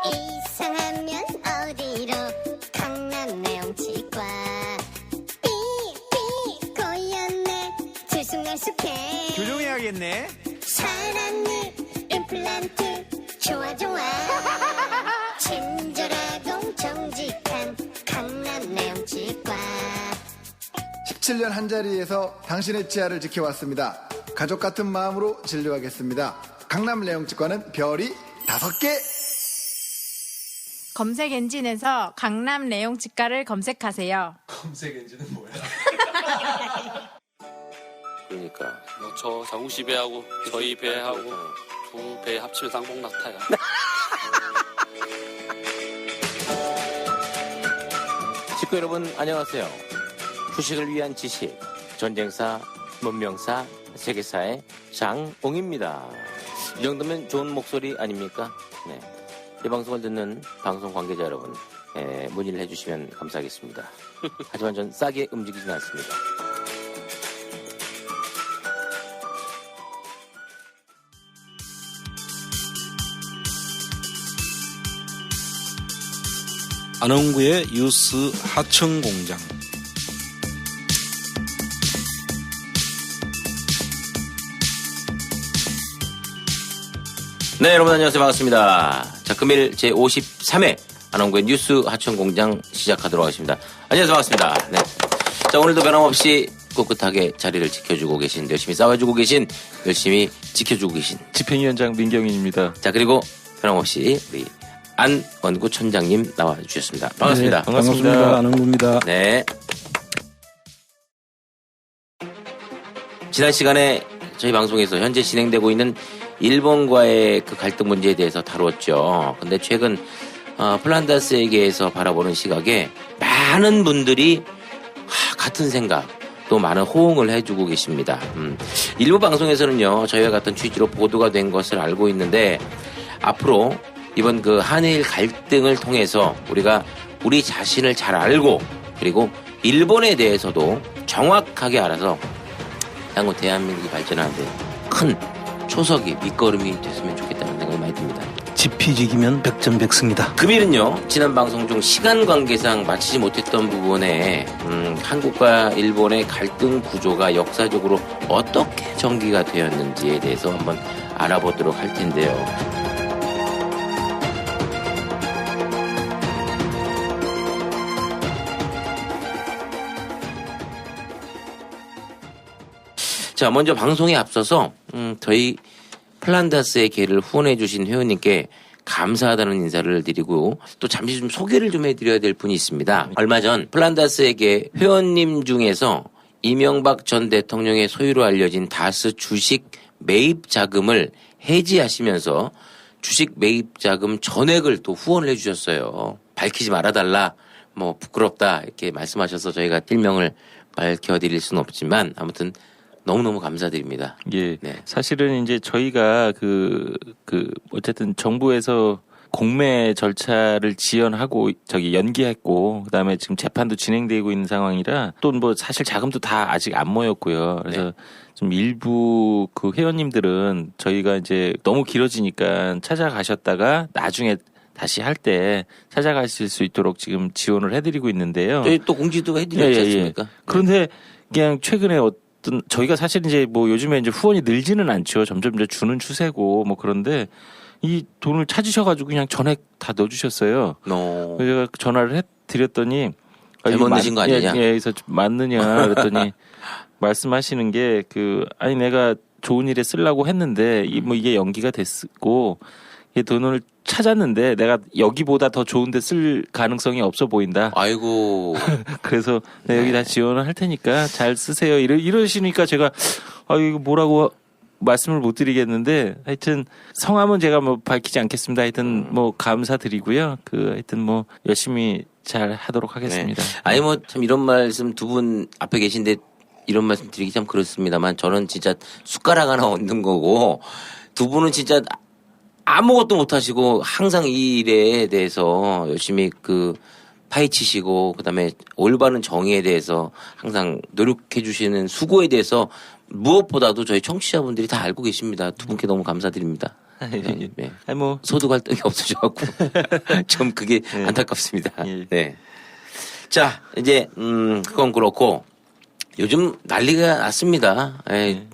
이상하면 어디로 강남 내용치과 삐삐 고였네 들쑥날쑥해 교정해야겠네. 살았네 임플란트 좋아 친절하고 정직한 강남 내용치과 17년 한자리에서 당신의 치아를 지켜왔습니다. 가족 같은 마음으로 진료하겠습니다. 강남 내용치과는 별이 5개. 검색 엔진에서 강남 내용치과를 검색하세요. 검색 엔진은 뭐야? 그러니까 저 장욱 씨 배하고 저희 배하고 두 배 합치면 쌍봉낙타야. 식구 여러분 안녕하세요. 후식을 위한 지식, 전쟁사, 문명사, 세계사의 장옹입니다. 이 정도면 좋은 목소리 아닙니까? 네. 이 방송을 듣는 방송 관계자 여러분, 문의를 해주시면 감사하겠습니다. 하지만 전 싸게 움직이진 않습니다. 안원구의 뉴스 하청공장. 네, 여러분 안녕하세요. 반갑습니다. 자, 금일 제53회 안원구의 뉴스 하청공장 시작하도록 하겠습니다. 안녕하세요. 반갑습니다. 네. 자, 오늘도 변함없이 꿋꿋하게 자리를 지켜주고 계신, 열심히 싸워주고 계신, 열심히 지켜주고 계신 집행위원장 민경인입니다. 자, 그리고 변함없이 우리 안원구 촌장님 나와주셨습니다. 반갑습니다. 네, 반갑습니다. 안원구입니다. 네. 지난 시간에 저희 방송에서 현재 진행되고 있는 일본과의 그 갈등 문제에 대해서 다루었죠. 근데 최근 플란다스에게에서 바라보는 시각에 많은 분들이 같은 생각, 또 많은 호응을 해주고 계십니다. 일부 방송에서는요, 저희와 같은 취지로 보도가 된 것을 알고 있는데, 앞으로 이번 그 한일 갈등을 통해서 우리가 우리 자신을 잘 알고, 그리고 일본에 대해서도 정확하게 알아서 향후 대한민국이 발전하는데 큰 초석이, 밑거름이 됐으면 좋겠다는 생각이 많이 듭니다. 지피지기면 백전백승이다. 금일은요, 지난 방송 중 시간 관계상 마치지 못했던 부분에 한국과 일본의 갈등 구조가 역사적으로 어떻게 전개가 되었는지에 대해서 한번 알아보도록 할 텐데요. 자, 먼저 방송에 앞서서 저희 플란다스의 개를 후원해 주신 회원님께 감사하다는 인사를 드리고, 또 잠시 좀 소개를 좀 해드려야 될 분이 있습니다. 얼마 전 플란다스에게 회원님 중에서 이명박 전 대통령의 소유로 알려진 다스 주식 매입 자금을 해지하시면서 주식 매입 자금 전액을 또 후원을 해주셨어요. 밝히지 말아달라, 뭐 부끄럽다 이렇게 말씀하셔서 저희가 일명을 밝혀드릴 수는 없지만 아무튼 너무너무 감사드립니다. 예. 네. 사실은 이제 저희가 어쨌든 정부에서 공매 절차를 지연하고 연기했고, 그다음에 지금 재판도 진행되고 있는 상황이라, 또 뭐 사실 자금도 다 아직 안 모였고요. 그래서 네. 좀 일부 그 회원님들은 저희가 이제 너무 길어지니까 찾아가셨다가 나중에 다시 할 때 찾아가실 수 있도록 지금 지원을 해드리고 있는데요. 저희 또 공지도 해드렸지 않습니까? 그런데 그냥 최근에 저희가 사실 이제 뭐 요즘에 이제 후원이 늘지는 않죠. 점점 이제 주는 추세고 뭐, 그런데 이 돈을 찾으셔가지고 그냥 전액 다 넣어주셨어요. 그래서 제가 전화를 해드렸더니 잘못 넣으신 거 아니냐? 그래서 맞느냐 그랬더니 말씀하시는 게 아니 내가 좋은 일에 쓰려고 했는데 이게 연기가 됐고 이 돈을 찾았는데 내가 여기보다 더 좋은 데 쓸 가능성이 없어 보인다. 아이고. 그래서 여기 다 지원을 할 테니까 잘 쓰세요. 이러시니까 제가 이거 뭐라고 말씀을 못 드리겠는데, 하여튼 성함은 제가 뭐 밝히지 않겠습니다. 하여튼 뭐 감사드리고요. 하여튼 뭐 열심히 잘 하도록 하겠습니다. 네. 아니 뭐 참 이런 말씀 두 분 앞에 계신데 이런 말씀 드리기 참 그렇습니다만, 저는 진짜 숟가락 하나 얹는 거고, 두 분은 진짜 아무것도 못하시고 항상 이 일에 대해서 열심히 파헤치시고, 그다음에 올바른 정의에 대해서 항상 노력해 주시는 수고에 대해서 무엇보다도 저희 청취자분들이 다 알고 계십니다. 두 분께 너무 감사드립니다. 네. 아니 뭐 소득 갈등이 없어져갖고 좀 그게 안타깝습니다. 예. 네. 자 이제 그건 그렇고 요즘 난리가 났습니다.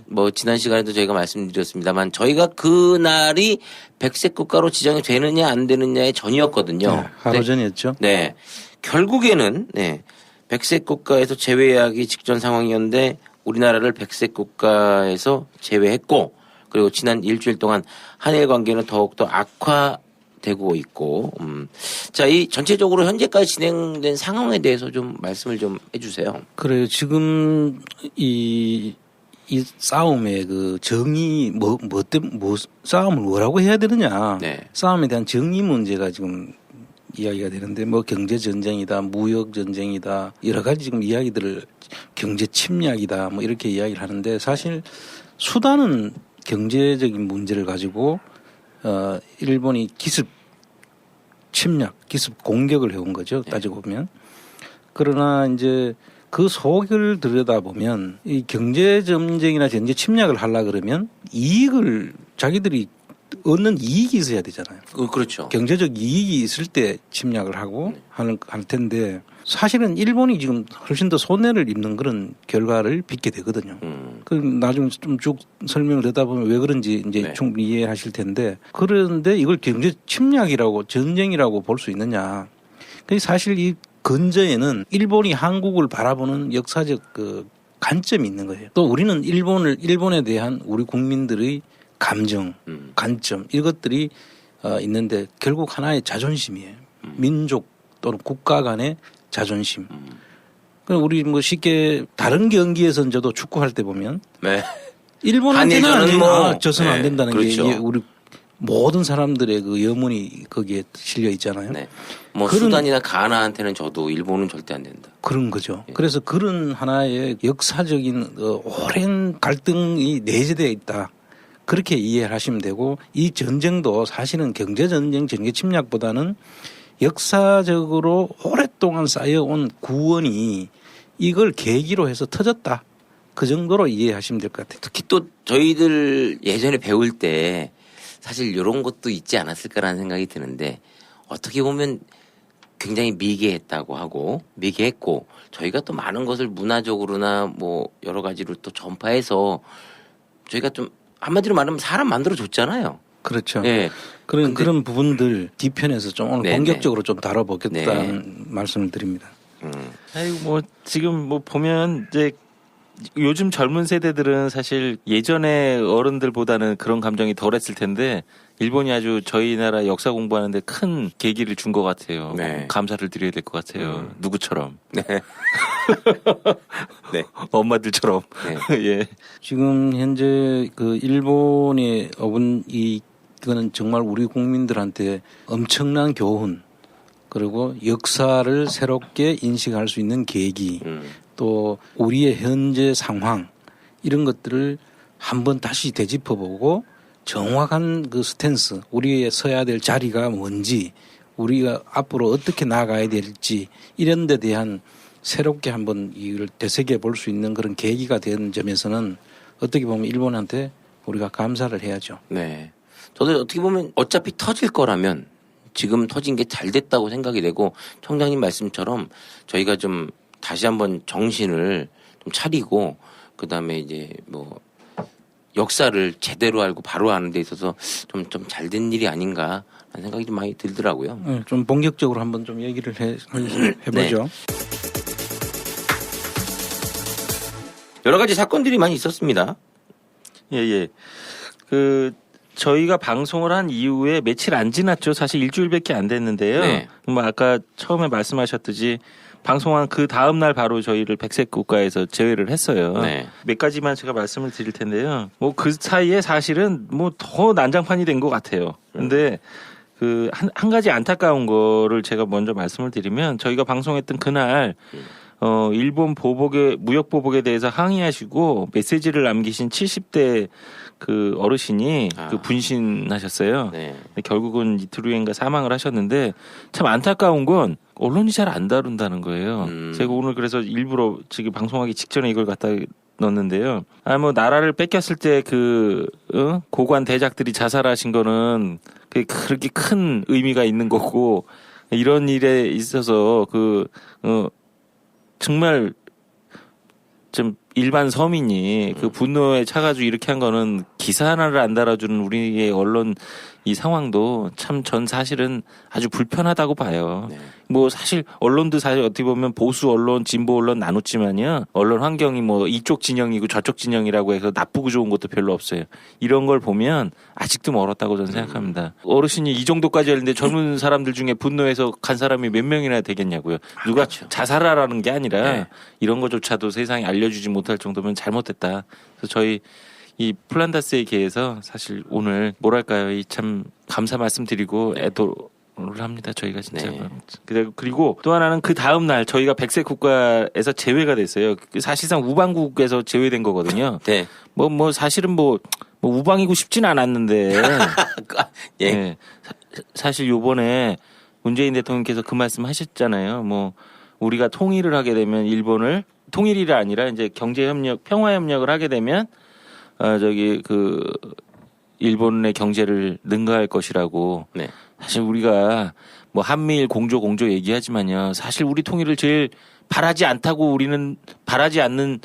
뭐 지난 시간에도 저희가 말씀드렸습니다만 저희가 그 날이 백색 국가로 지정이 되느냐 안 되느냐의 전이었거든요. 네, 하루 전이었죠. 네. 결국에는 네. 백색 국가에서 제외하기 직전 상황이었는데 우리나라를 백색 국가에서 제외했고 그리고 지난 일주일 동안 한일 관계는 더욱더 악화되고 있고 자, 이 전체적으로 현재까지 진행된 상황에 대해서 좀 말씀을 좀 해주세요. 그래요. 지금 이 싸움의 그 정의 뭐 싸움을 뭐라고 해야 되느냐. 네. 싸움에 대한 정의 문제가 지금 이야기가 되는데 뭐 경제 전쟁이다, 무역 전쟁이다 여러 가지 지금 이야기들을 경제 침략이다 뭐 이렇게 이야기를 하는데 사실 수단은 경제적인 문제를 가지고 일본이 기습 침략, 기습 공격을 해온 거죠. 따지고 보면. 그러나 이제 그 속을 들여다보면 이 경제 전쟁이나 경제 침략을 하려 그러면 이익을 자기들이 얻는 이익이 있어야 되잖아요. 그렇죠. 경제적 이익이 있을 때 침략을 하고 할 텐데 사실은 일본이 지금 훨씬 더 손해를 입는 그런 결과를 빚게 되거든요. 그 나중에 좀 쭉 설명을 듣다 보면 왜 그런지 이제 네. 충분히 이해하실 텐데 그런데 이걸 경제 침략이라고 전쟁이라고 볼 수 있느냐. 사실 이 근저에는 일본이 한국을 바라보는 역사적 그 관점이 있는 거예요. 또 우리는 일본에 대한 우리 국민들의 감정, 관점 이것들이 있는데 결국 하나의 자존심이에요. 민족 또는 국가 간의 자존심. 우리 뭐 쉽게 다른 경기에서는 저도 축구할 때 보면 네. 일본한테는 한일전은 뭐 져서는 안 된다는 그렇죠. 게 우리 모든 사람들의 그 염원이 거기에 실려 있잖아요. 네. 뭐 그런- 수단이나 가나한테는 저도 일본은 절대 안 된다. 그런 거죠. 그래서 그런 하나의 역사적인 오랜 갈등이 내재되어 있다. 그렇게 이해를 하시면 되고 이 전쟁도 사실은 경제전쟁, 경제 침략보다는 역사적으로 오랫동안 쌓여온 구원이 이걸 계기로 해서 터졌다. 그 정도로 이해하시면 될 것 같아요. 특히 또 저희들 예전에 배울 때 사실 이런 것도 있지 않았을까라는 생각이 드는데 어떻게 보면 굉장히 미개했고 저희가 또 많은 것을 문화적으로나 뭐 여러 가지로 또 전파해서 저희가 좀 한마디로 말하면 사람 만들어 줬잖아요. 그렇죠. 네. 그런 부분들 뒤편에서 좀 오늘 네네. 본격적으로 좀 다뤄보겠다는 네. 말씀을 드립니다. 아이고 뭐 지금 뭐 보면 이제 요즘 젊은 세대들은 사실 예전의 어른들보다는 그런 감정이 덜했을 텐데 일본이 아주 저희 나라 역사 공부하는데 큰 계기를 준 것 같아요. 네. 감사를 드려야 될 것 같아요. 누구처럼. 네. 네. 엄마들처럼. 예. 지금 현재 그 일본의 이거는 정말 우리 국민들한테 엄청난 교훈 그리고 역사를 새롭게 인식할 수 있는 계기 또 우리의 현재 상황 이런 것들을 한번 다시 되짚어보고 정확한 그 스탠스 우리의 서야 될 자리가 뭔지 우리가 앞으로 어떻게 나아가야 될지 이런 데 대한 새롭게 한번 이걸 되새겨 볼 수 있는 그런 계기가 된 점에서는 어떻게 보면 일본한테 우리가 감사를 해야죠. 네. 저도 어떻게 보면 어차피 터질 거라면 지금 터진 게 잘 됐다고 생각이 되고 청장님 말씀처럼 저희가 좀 다시 한번 정신을 좀 차리고 그다음에 이제 뭐 역사를 제대로 알고 바로 아는 데 있어서 좀 잘 된 일이 아닌가 하는 생각이 좀 많이 들더라고요. 네, 좀 본격적으로 한번 좀 얘기를 해보죠. 여러 가지 사건들이 많이 있었습니다. 예. 그 저희가 방송을 한 이후에 며칠 안 지났죠. 사실 일주일밖에 안 됐는데요. 네. 뭐 아까 처음에 말씀하셨듯이 방송한 그 다음 날 바로 저희를 백색 국가에서 제외를 했어요. 네. 몇 가지만 제가 말씀을 드릴 텐데요. 뭐 그 사이에 사실은 뭐 더 난장판이 된 것 같아요. 근데 그 한 가지 안타까운 거를 제가 먼저 말씀을 드리면 저희가 방송했던 그날 일본 무역 보복에 대해서 항의하시고 메시지를 남기신 70대 그 어르신이 그 분신하셨어요. 네. 결국은 이틀 후인가 사망을 하셨는데 참 안타까운 건 언론이 잘 안 다룬다는 거예요. 제가 오늘 그래서 일부러 지금 방송하기 직전에 이걸 갖다 넣었는데요. 뭐 나라를 뺏겼을 때 고관 대작들이 자살하신 거는 그렇게 큰 의미가 있는 거고 이런 일에 있어서 정말 좀 일반 서민이 그 분노에 차가지고 이렇게 한 거는 기사 하나를 안 달아주는 우리의 언론 이 상황도 참 전 사실은 아주 불편하다고 봐요. 네. 뭐 사실 언론도 사실 어떻게 보면 보수 언론, 진보 언론 나눴지만요. 언론 환경이 뭐 이쪽 진영이고 저쪽 진영이라고 해서 나쁘고 좋은 것도 별로 없어요. 이런 걸 보면 아직도 멀었다고 저는 생각합니다. 어르신이 이 정도까지 했는데 젊은 사람들 중에 분노해서 간 사람이 몇 명이나 되겠냐고요. 누가 그렇죠. 자살하라는 게 아니라 네. 이런 것조차도 세상에 알려주지 못할 정도면 잘못됐다. 그래서 저희 이 플란다스의 개에서 사실 오늘 뭐랄까요, 이 참 감사 말씀드리고 애도를 합니다. 저희가 진짜. 네. 그리고 또 하나는 그 다음 날 저희가 백색 국가에서 제외가 됐어요. 사실상 우방국에서 제외된 거거든요. 네. 뭐 사실은 뭐 우방이고 싶진 않았는데. 예. 네. 사실 요번에 문재인 대통령께서 그 말씀하셨잖아요. 뭐 우리가 통일을 하게 되면 일본을 통일이 아니라 이제 경제협력, 평화협력을 하게 되면 일본의 경제를 능가할 것이라고. 네. 사실 우리가 뭐 한미일 공조 얘기하지만요. 사실 우리 통일을 제일 바라지 않다고 우리는 바라지 않는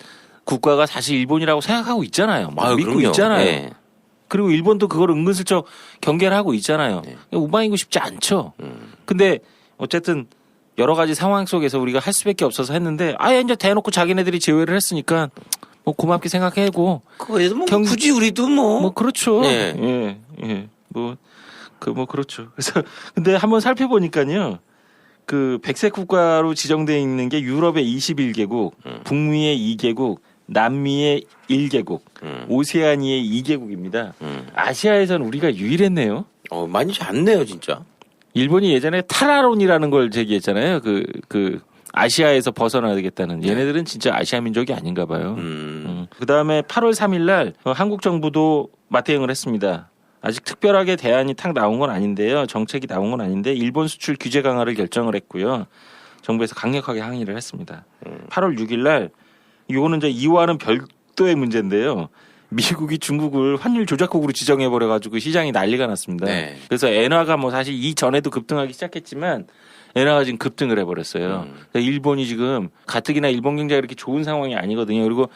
국가가 사실 일본이라고 생각하고 있잖아요. 믿고 그럼요. 있잖아요. 네. 그리고 일본도 그걸 은근슬쩍 경계를 하고 있잖아요. 네. 우방이고 싶지 않죠. 근데 어쨌든 여러 가지 상황 속에서 우리가 할 수밖에 없어서 했는데 이제 대놓고 자기네들이 제외를 했으니까 뭐 고맙게 생각하고. 그거에서 뭐 굳이 우리도 뭐 그렇죠. 네. 예. 그렇죠. 그래서 근데 한번 살펴보니까요. 그 백색 국가로 지정되어 있는 게 유럽의 21개국, 북미의 2개국, 남미의 1개국, 오세아니의 2개국입니다. 아시아에선 우리가 유일했네요. 많이 작네요, 진짜. 일본이 예전에 타라론이라는 걸 제기했잖아요. 아시아에서 벗어나겠다는. 얘네들은 진짜 아시아 민족이 아닌가 봐요. 그 다음에 8월 3일 날 한국 정부도 맞대응을 했습니다. 아직 특별하게 대안이 탁 나온 건 아닌데요. 정책이 나온 건 아닌데 일본 수출 규제 강화를 결정을 했고요. 정부에서 강력하게 항의를 했습니다. 8월 6일 날 이거는 이제 이와는 별도의 문제인데요. 미국이 중국을 환율 조작국으로 지정해버려가지고 시장이 난리가 났습니다. 네. 그래서 엔화가 뭐 사실 이전에도 급등하기 시작했지만 엔화가 지금 급등을 해버렸어요. 그래서 일본이 지금 가뜩이나 일본 경제가 이렇게 좋은 상황이 아니거든요. 그리고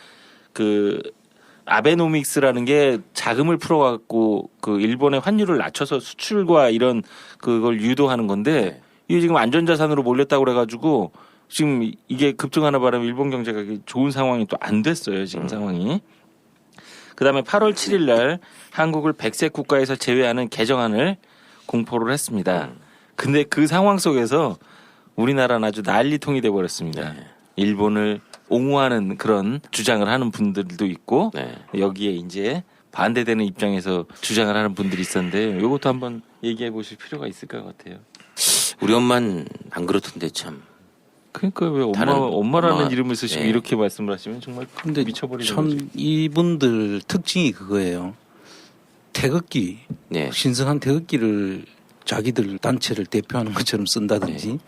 아베노믹스라는 게 자금을 풀어갖고 일본의 환율을 낮춰서 수출과 이런 그걸 유도하는 건데 이게 지금 안전자산으로 몰렸다고 그래가지고 지금 이게 급등하는 바람에 일본 경제가 좋은 상황이 또 안 됐어요. 지금 상황이. 그다음에 8월 7일 날 한국을 백색 국가에서 제외하는 개정안을 공포를 했습니다. 근데 그 상황 속에서 우리나라는 아주 난리통이 돼버렸습니다. 일본을 옹호하는 그런 주장을 하는 분들도 있고 여기에 이제 반대되는 입장에서 주장을 하는 분들이 있었는데 이것도 한번 얘기해 보실 필요가 있을 것 같아요. 우리 엄마는 안 그렇던데 참. 그러니까 왜 엄마라는 이름을 쓰시고 이렇게 말씀을 하시면 정말 근데 미쳐버리는 참 거지. 이분들 특징이 그거예요. 태극기, 네. 신성한 태극기를 자기들 단체를 대표하는 것처럼 쓴다든지.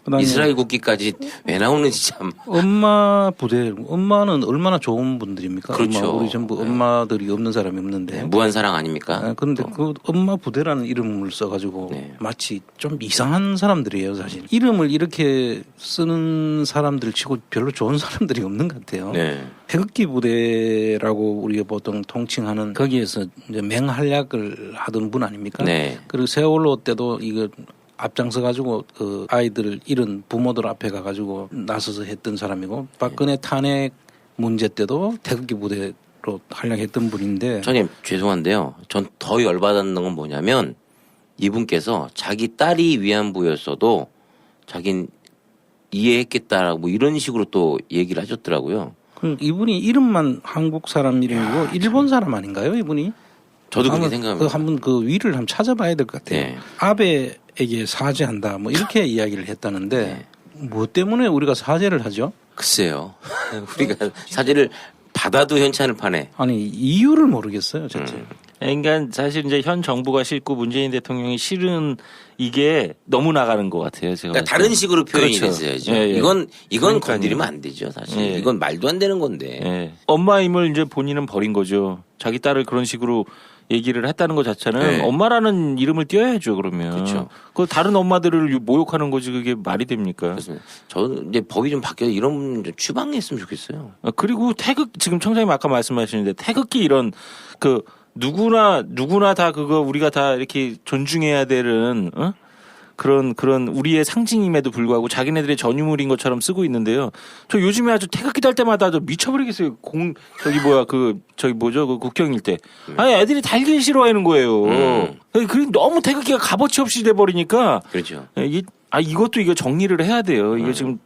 그다음에 이스라엘 국기까지 왜 나오는지 참. 엄마 부대, 엄마는 얼마나 좋은 분들입니까? 그렇죠. 엄마, 우리 전부 엄마들이 없는 사람이 없는데. 무한사랑 아닙니까? 그런데 그 엄마 부대라는 이름을 써가지고 네. 마치 좀 이상한 사람들이에요, 사실. 이름을 이렇게 쓰는 사람들 치고 별로 좋은 사람들이 없는 것 같아요. 네. 태극기 부대라고 우리가 보통 통칭하는 거기에서 이제 맹활약을 하던 분 아닙니까? 네. 그리고 세월호 때도 이거 앞장서 가지고 그 아이들을 잃은 부모들 앞에 가가지고 나서서 했던 사람이고 박근혜 탄핵 문제 때도 태극기 부대로 활약했던 분인데. 전님 죄송한데요. 전 더 열받았는 건 뭐냐면 이분께서 자기 딸이 위안부였어도 자긴 이해했겠다라고 뭐 이런 식으로 또 얘기를 하셨더라고요. 이분이 이름만 한국 사람 이름이고 일본 사람 아닌가요, 이분이? 저도 그렇게 생각합니다. 한번 그 위를 한번 찾아봐야 될 것 같아요. 네. 아베에게 사죄한다, 뭐 이렇게 이야기를 했다는데 뭐 때문에 우리가 사죄를 하죠? 글쎄요. 우리가 사죄를 받아도 현찬을 파네. 아니 이유를 모르겠어요, 자체. 그러니까 사실 이제 현 정부가 싫고 문재인 대통령이 싫은 이게 너무 나가는 것 같아요. 제가. 그러니까 다른 식으로 표현이 그렇죠. 됐어야죠. 예, 예. 이건 그러니까요. 건드리면 안 되죠, 사실. 예. 이건 말도 안 되는 건데. 예. 엄마임을 이제 본인은 버린 거죠. 자기 딸을 그런 식으로 얘기를 했다는 것 자체는 네. 엄마라는 이름을 띄어야죠, 그러면. 그렇죠. 그 다른 엄마들을 모욕하는 거지 그게 말이 됩니까? 그렇습니다. 저는 이제 법이 좀 바뀌어서 이런 좀 추방했으면 좋겠어요. 그리고 지금 청장님 아까 말씀하시는데 태극기 이런 그 누구나 다 그거 우리가 다 이렇게 존중해야 되는 그런 우리의 상징임에도 불구하고 자기네들의 전유물인 것처럼 쓰고 있는데요. 저 요즘에 아주 태극기 달 때마다 저 미쳐버리겠어요. 저기 뭐죠? 그 국경일 때. 아니 애들이 달기 싫어하는 거예요. 그리고 너무 태극기가 값어치 없이 돼 버리니까. 그렇죠. 이것도 이거 정리를 해야 돼요. 이게 지금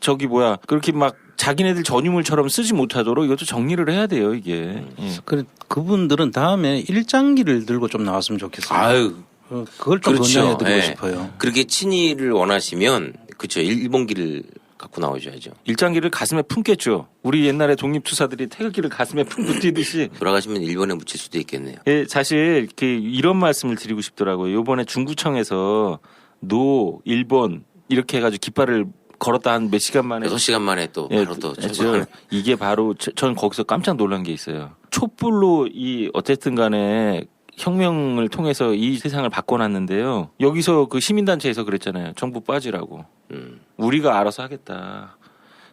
그렇게 막 자기네들 전유물처럼 쓰지 못하도록 이것도 정리를 해야 돼요. 이게. 그분들은 다음에 일장기를 들고 좀 나왔으면 좋겠어요. 아유. 그걸 좀 그렇죠. 권장해드리고 예. 싶어요. 그렇게 친일을 원하시면 그렇죠. 일본기를 갖고 나오셔야죠. 일장기를 가슴에 품겠죠. 우리 옛날에 독립투사들이 태극기를 가슴에 품고 뛰듯이. 돌아가시면 일본에 묻힐 수도 있겠네요. 예, 사실 이런 말씀을 드리고 싶더라고요. 이번에 중구청에서 일본 이렇게 해가지고 깃발을 걸었다 한 몇 시간 만에 6시간 만에 또 바로 또 저 이게 바로 전 거기서 깜짝 놀란 게 있어요. 촛불로 어쨌든 간에 혁명을 통해서 이 세상을 바꿔놨는데요. 여기서 그 시민단체에서 그랬잖아요. 정부 빠지라고. 우리가 알아서 하겠다.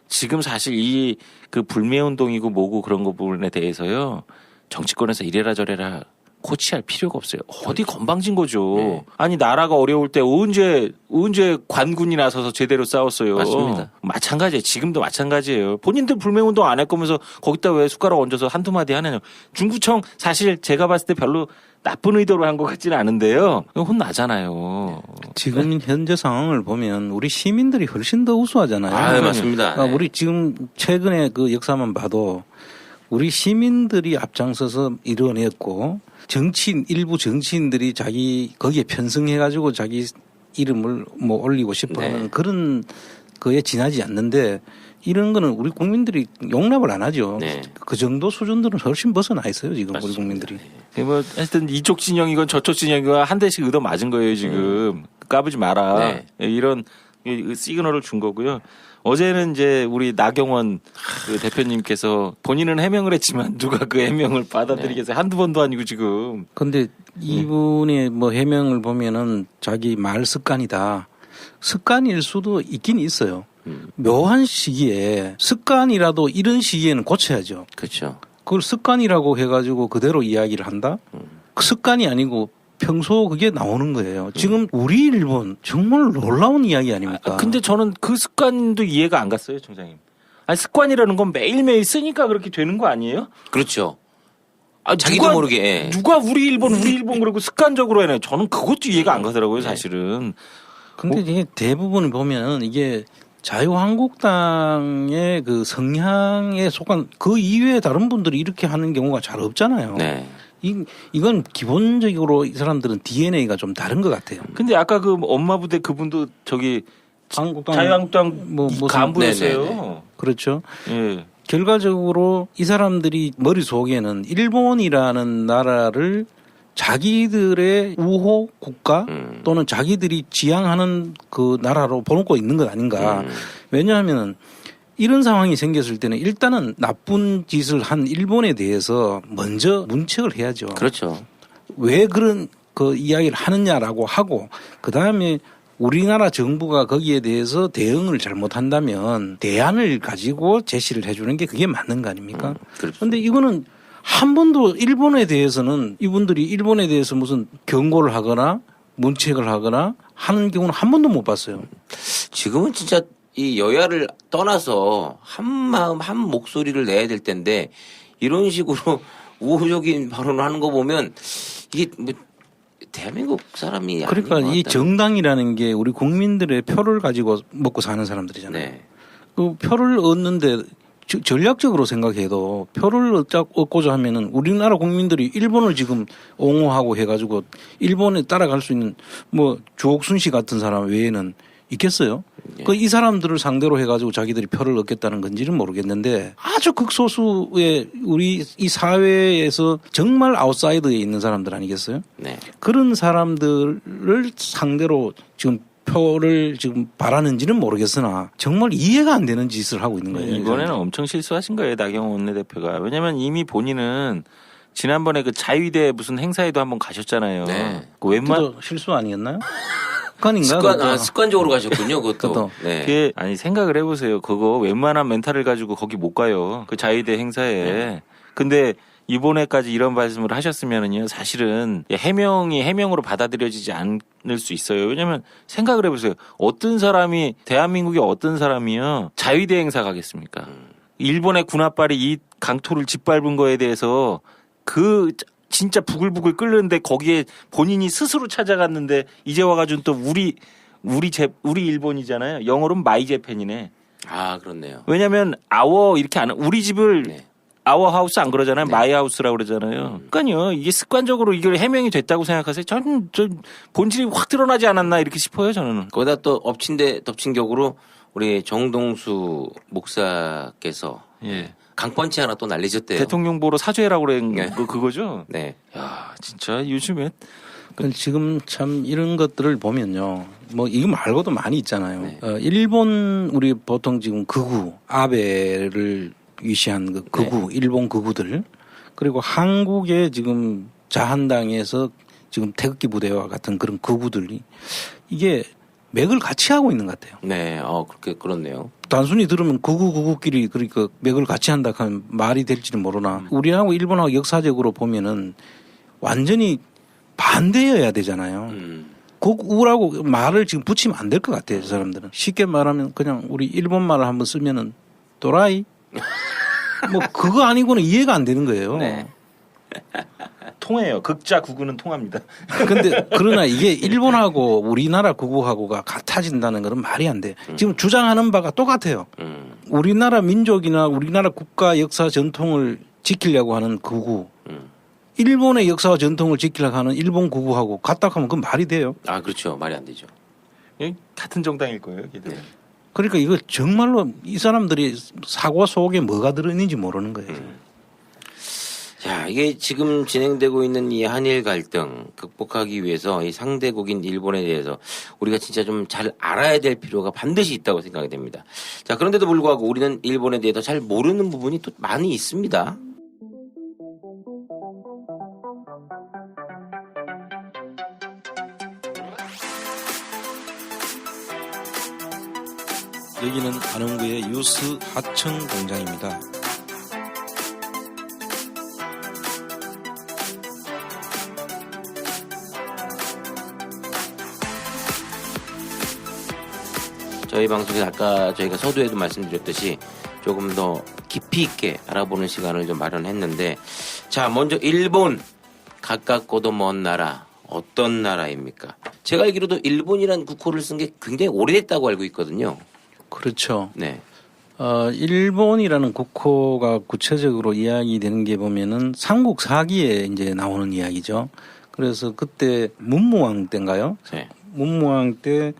지금 사실 그 불매운동이고 뭐고 그런 거 부분에 대해서요. 정치권에서 이래라 저래라 코치할 필요가 없어요. 어디 건방진 거죠. 네. 아니 나라가 어려울 때 언제 관군이 나서서 제대로 싸웠어요. 맞습니다. 마찬가지예요. 지금도 마찬가지예요. 본인들 불매운동 안 할 거면서 거기다 왜 숟가락 얹어서 한두 마디 하느냐. 중구청 사실 제가 봤을 때 별로 나쁜 의도로 한 것 같지는 않은데요. 혼나잖아요. 지금 현재 상황을 보면 우리 시민들이 훨씬 더 우수하잖아요. 맞습니다. 그러니까 우리 지금 최근에 그 역사만 봐도 우리 시민들이 앞장서서 이뤄냈고 일부 정치인들이 거기에 편승해가지고 자기 이름을 올리고 싶어 하는 네. 그런 거에 지나지 않는데 이런 거는 우리 국민들이 용납을 안 하죠. 네. 그 정도 수준들은 훨씬 벗어나 있어요, 지금 우리 국민들이. 하여튼 이쪽 진영이건 저쪽 진영이건 한 대씩 얻어 맞은 거예요, 지금. 까부지 마라. 네. 이런 시그널을 준 거고요. 어제는 이제 우리 나경원 그 대표님께서 본인은 해명을 했지만 누가 그 해명을 받아들이겠어요. 한두 번도 아니고 지금. 근데 이분의 해명을 보면은 자기 말 습관이다. 습관일 수도 있긴 있어요. 묘한 시기에 습관이라도 이런 시기에는 고쳐야죠. 그렇죠. 그걸 습관이라고 해가지고 그대로 이야기를 한다? 그 습관이 아니고 평소 그게 나오는 거예요. 지금 우리 일본 정말 놀라운 이야기 아닙니까? 근데 저는 그 습관도 이해가 안 갔어요, 총장님. 아니, 습관이라는 건 매일매일 쓰니까 그렇게 되는 거 아니에요? 그렇죠. 자기도 모르게. 누가 우리 일본 그러고 습관적으로 해요. 저는 그것도 이해가 안 가더라고요, 사실은. 근데 이게 대부분 보면 이게 자유한국당의 그 성향에 속한 그 이외에 다른 분들이 이렇게 하는 경우가 잘 없잖아요. 네. 이건 기본적으로 이 사람들은 DNA가 좀 다른 것 같아요. 근데 아까 그 엄마 부대 그분도 자유한국당 간부였어요. 네네네. 그렇죠. 예. 결과적으로 이 사람들이 머릿속에는 일본이라는 나라를 자기들의 우호 국가 또는 자기들이 지향하는 그 나라로 보놓고 있는 것 아닌가. 왜냐하면 이런 상황이 생겼을 때는 일단은 나쁜 짓을 한 일본에 대해서 먼저 문책을 해야죠. 그렇죠. 왜 그런 그 이야기를 하느냐라고 하고 그다음에 우리나라 정부가 거기에 대해서 대응을 잘못한다면 대안을 가지고 제시를 해주는 게 그게 맞는 거 아닙니까? 그런데 이거는 한 번도 일본에 대해서는 이분들이 일본에 대해서 무슨 경고를 하거나 문책을 하거나 하는 경우는 한 번도 못 봤어요. 지금은 진짜 이 여야를 떠나서 한 마음 한 목소리를 내야 될 텐데 이런 식으로 우호적인 발언을 하는 거 보면 이게 뭐 대한민국 사람이 그러니까 아닌 것 이 같다는. 정당이라는 게 우리 국민들의 표를 가지고 먹고 사는 사람들이잖아요. 네. 그 표를 얻는데 전략적으로 생각해도 표를 얻고자 하면은 우리나라 국민들이 일본을 지금 옹호하고 해가지고 일본에 따라갈 수 있는 뭐 주옥순 씨 같은 사람 외에는 있겠어요? 예. 그 이 사람들을 상대로 해가지고 자기들이 표를 얻겠다는 건지는 모르겠는데 아주 극소수의 우리 이 사회에서 정말 아웃사이드에 있는 사람들 아니겠어요? 네. 그런 사람들을 상대로 지금 표를 지금 바라는지는 모르겠으나 정말 이해가 안 되는 짓을 하고 있는 거예요. 이번에는 엄청 실수하신 거예요, 나경원 원내대표가. 왜냐면 이미 본인은 지난번에 그 자유대 무슨 행사에도 한번 가셨잖아요. 네. 그 웬만 그것도 실수 아니었나요? 습관인가? 습관적으로 가셨군요, 그것도. 그것도. 네. 그게 아니 생각을 해보세요. 그거 웬만한 멘탈을 가지고 거기 못 가요. 그 자유대 행사에. 네. 근데 이번에까지 이런 말씀을 하셨으면은요, 사실은 해명이 해명으로 받아들여지지 않을 수 있어요. 왜냐면 생각을 해보세요. 어떤 사람이 대한민국의 어떤 사람이요 자유대 행사 가겠습니까? 일본의 군합발이 이 강토를 짓밟은 거에 대해서 그 진짜 부글부글 끓는데 거기에 본인이 스스로 찾아갔는데 이제 와가지고 또 우리 일본이잖아요. 영어로는 마이 재팬이네. 아, 그렇네요. 왜냐면 아워 이렇게 안 우리 집을 네. 아워 하우스 안 그러잖아요. 네. 마이 하우스라고 그러잖아요. 그러니까요. 이게 습관적으로 이걸 해명이 됐다고 생각하세요. 저는 본질이 확 드러나지 않았나 이렇게 싶어요. 저는. 거기다 또 덮친 격으로 우리 정동수 목사께서 예. 강펀치 하나 또 날리셨대요. 대통령 보러 사죄라고 그런 네. 그거죠. 네. 야, 진짜 요즘에 지금 참 이런 것들을 보면요. 뭐 이거 말고도 많이 있잖아요. 네. 일본 우리 보통 지금 극우 아베를 위시한 그 극우 일본 극우들 그리고 한국의 지금 자한당에서 지금 태극기 부대와 같은 그런 극우들이 이게 맥을 같이 하고 있는 것 같아요. 네. 그렇네요. 단순히 들으면 극우끼리 그러니까 맥을 같이 한다 하면 말이 될지는 모르나 우리하고 일본하고 역사적으로 보면은 완전히 반대여야 되잖아요. 극우라고 말을 지금 붙이면 안 될 것 같아요. 저 사람들은. 쉽게 말하면 그냥 우리 일본 말을 한번 쓰면은 또라이? 뭐 그거 아니고는 이해가 안 되는 거예요. 네. 통해요. 극자 구구는 통합니다. 근데 그러나 이게 일본하고 우리나라 극우하고가 같아진다는 것은 말이 안 돼. 지금 주장하는 바가 똑같아요. 우리나라 민족이나 우리나라 국가 역사 전통을 지키려고 하는 극우. 일본의 역사와 전통을 지키려고 하는 일본 극우하고 같다 하면 그건 말이 돼요. 아, 그렇죠. 말이 안 되죠. 같은 정당일 거예요. 걔들. 그러니까 이거 정말로 이 사람들이 사고 속에 뭐가 들어있는지 모르는 거예요. 자, 이게 지금 진행되고 있는 이 한일 갈등 극복하기 위해서 이 상대국인 일본에 대해서 우리가 진짜 좀 잘 알아야 될 필요가 반드시 있다고 생각이 됩니다. 자, 그런데도 불구하고 우리는 일본에 대해서 잘 모르는 부분이 또 많이 있습니다. 여기는 안흥구의 유스 하청 공장입니다. 저희 방송에서 아까 저희가 서두에도 말씀드렸듯이 조금 더 깊이 있게 알아보는 시간을 좀 마련했는데, 자, 먼저 일본, 가깝고도 먼 나라, 어떤 나라입니까? 제가 알기로도 일본이라는 국호를 쓴 게 굉장히 오래됐다고 알고 있거든요. 그렇죠. 네. 일본이라는 국호가 구체적으로 이야기되는 게 보면은 삼국 사기에 이제 나오는 이야기죠. 그래서 그때 문무왕 때인가요? 네. 문무왕 때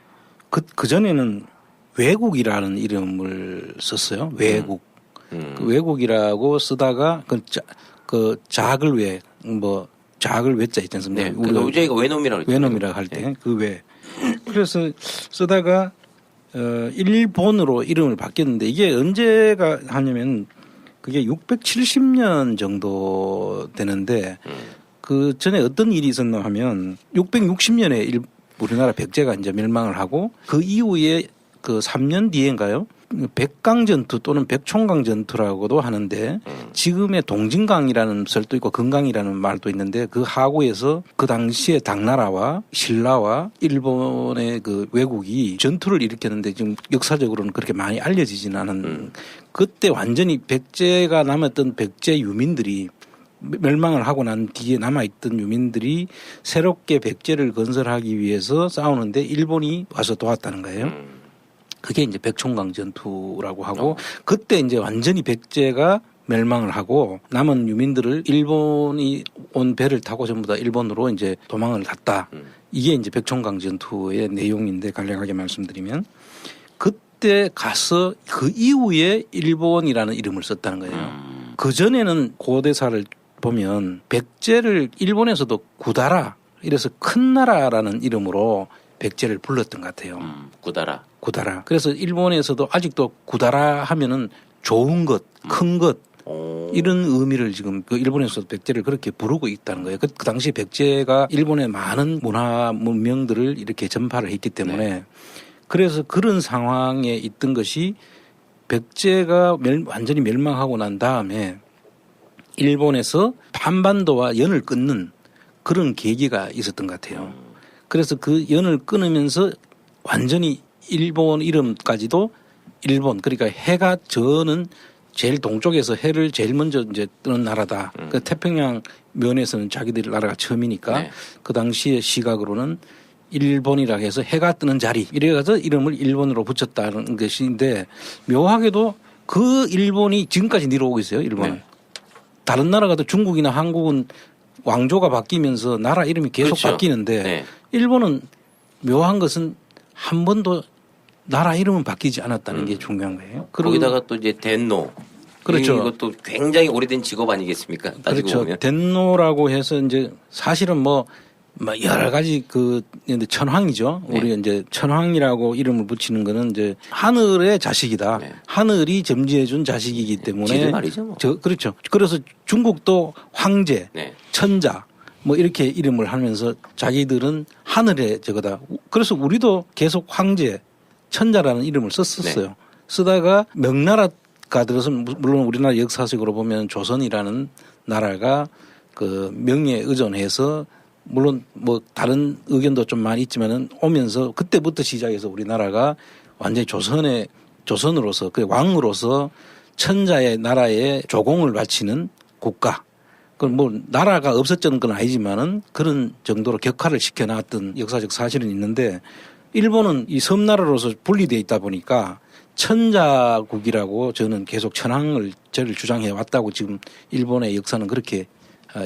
그 전에는 외국이라는 이름을 썼어요. 외국. 그 외국이라고 쓰다가 그 작을 외, 뭐 작을 외자 있지 않습니까? 네. 그러니까 저희가 외놈이라고 그랬죠. 외놈이라고 할 때 네. 그 외. 그래서 쓰다가 일본으로 이름을 바뀌었는데 이게 언제가 하냐면 그게 670년 정도 되는데 그 전에 어떤 일이 있었나 하면 660년에 우리나라 백제가 이제 멸망을 하고 그 이후에 그 3년 뒤인가요? 백강전투 또는 백총강전투라고도 하는데 지금의 동진강이라는 설도 있고 금강이라는 말도 있는데 그 하구에서 그 당시에 당나라와 신라와 일본의 그 왜국이 전투를 일으켰는데 지금 역사적으로는 그렇게 많이 알려지지는 않은 그때 완전히 백제가 남았던 백제 유민들이 멸망을 하고 난 뒤에 남아있던 유민들이 새롭게 백제를 건설하기 위해서 싸우는데 일본이 와서 도왔다는 거예요. 그게 이제 백총강 전투라고 하고 그때 이제 완전히 백제가 멸망을 하고 남은 유민들을 일본이 온 배를 타고 전부 다 일본으로 이제 도망을 갔다. 이게 이제 백총강 전투의 내용인데 간략하게 말씀드리면 그때 가서 그 이후에 일본이라는 이름을 썼다는 거예요. 그 전에는 고대사를 보면 백제를 일본에서도 구다라 이래서 큰 나라라는 이름으로 백제를 불렀던 것 같아요. 구다라. 구다라. 그래서 일본에서도 아직도 구다라 하면은 좋은 것, 큰 것 이런 의미를 지금 그 일본에서도 백제를 그렇게 부르고 있다는 거예요. 그 당시 백제가 일본의 많은 문화 문명들을 이렇게 전파를 했기 때문에 네. 그래서 그런 상황에 있던 것이 백제가 완전히 멸망하고 난 다음에 일본에서 한반도와 연을 끊는 그런 계기가 있었던 것 같아요. 그래서 그 연을 끊으면서 완전히 일본 이름까지도 일본 그러니까 해가 저는 제일 동쪽에서 해를 제일 먼저 이제 뜨는 나라다. 그 태평양 면에서는 자기들 나라가 처음이니까 네. 그 당시의 시각으로는 일본이라 해서 해가 뜨는 자리 이래가서 이름을 일본으로 붙였다는 것인데 묘하게도 그 일본이 지금까지 내려오고 있어요. 일본은. 네. 다른 나라 가도 중국이나 한국은 왕조가 바뀌면서 나라 이름이 계속 그렇죠. 바뀌는데 네. 일본은 묘한 것은 한 번도 나라 이름은 바뀌지 않았다는 게 중요한 거예요. 거기다가 또 이제 덴노. 그렇죠. 이것도 굉장히 오래된 직업 아니겠습니까? 따지고 그렇죠. 보면. 덴노라고 해서 이제 사실은 뭐 여러 가지 그 천황이죠. 네. 우리 이제 천황이라고 이름을 붙이는 거는 이제 하늘의 자식이다. 네. 하늘이 점지해준 자식이기 때문에. 지들 말이죠. 뭐. 그렇죠. 그래서 중국도 황제, 네. 천자 뭐 이렇게 이름을 하면서 자기들은 하늘의 저거다. 그래서 우리도 계속 황제, 천자라는 이름을 썼었어요. 네. 쓰다가 명나라가 들어서 물론 우리나라 역사적으로 보면 조선이라는 나라가 그 명예에 의존해서 물론 뭐 다른 의견도 좀 많이 있지만은 오면서 그때부터 시작해서 우리나라가 완전히 조선으로서 그 왕으로서 천자의 나라에 조공을 바치는 국가. 그 뭐 나라가 없었던 건 아니지만은 그런 정도로 격화를 시켜놨던 역사적 사실은 있는데 일본은 이 섬나라로서 분리되어 있다 보니까 천자국이라고 저는 계속 천황을 저를 주장해 왔다고 지금 일본의 역사는 그렇게